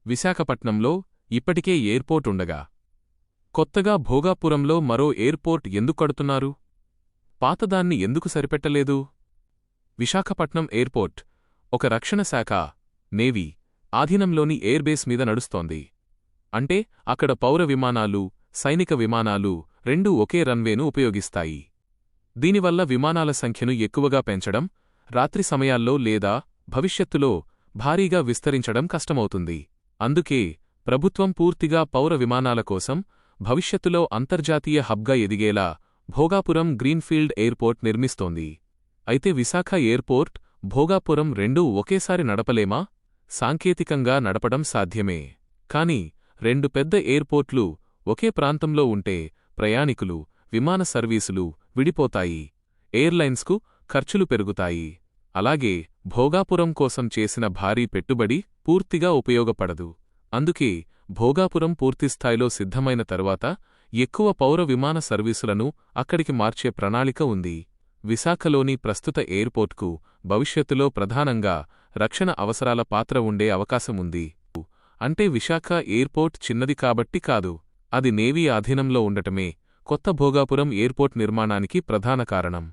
విశాఖపట్నంలో ఇప్పటికే ఎయిర్పోర్ట్ ఉండగా కొత్తగా భోగాపురంలో మరో ఎయిర్పోర్ట్ ఎందుకు కడుతున్నారు? పాతదాన్ని ఎందుకు సరిపెట్టలేదు? విశాఖపట్నం ఎయిర్పోర్ట్ ఒక రక్షణ శాఖ, నేవీ ఆధీనంలోని ఎయిర్బేస్ మీద నడుస్తోంది. అంటే అక్కడ పౌర విమానాలు, సైనిక విమానాలు రెండూ ఒకే రన్వేను ఉపయోగిస్తాయి. దీనివల్ల విమానాల సంఖ్యను ఎక్కువగా పెంచడం, రాత్రి సమయాల్లో లేదా భవిష్యత్తులో భారీగా విస్తరించడం కష్టమవుతుంది. అందుకే ప్రభుత్వం పూర్తిగా పౌర విమానాల కోసం భవిష్యత్తులో అంతర్జాతీయ హబ్గా ఎదిగేలా భోగాపురం గ్రీన్ఫీల్డ్ ఎయిర్పోర్ట్ నిర్మిస్తోంది. అయితే విశాఖ ఎయిర్పోర్ట్, భోగాపురం రెండూ ఒకేసారి నడపలేమా? సాంకేతికంగా నడపడం సాధ్యమే. కాని రెండు పెద్ద ఎయిర్పోర్ట్లు ఒకే ప్రాంతంలో ఉంటే ప్రయాణికులు, విమాన సర్వీసులు విడిపోతాయి, ఎయిర్లైన్స్కు ఖర్చులు పెరుగుతాయి. అలాగే భోగాపురం కోసం చేసిన భారీ పెట్టుబడి పూర్తిగా ఉపయోగపడదు. అందుకే భోగాపురం పూర్తిస్థాయిలో సిద్ధమైన తరువాత ఎక్కువ పౌర విమాన సర్వీసులను అక్కడికి మార్చే ప్రణాళిక ఉంది. విశాఖలోని ప్రస్తుత ఎయిర్పోర్ట్కు భవిష్యత్తులో ప్రధానంగా రక్షణ అవసరాల పాత్ర ఉండే అవకాశముంది. అంటే విశాఖ ఎయిర్పోర్ట్ చిన్నది కాబట్టి కాదు, అది నేవీ ఆధీనంలో ఉండటమే కొత్త భోగాపురం ఎయిర్పోర్ట్ నిర్మాణానికి ప్రధాన కారణం.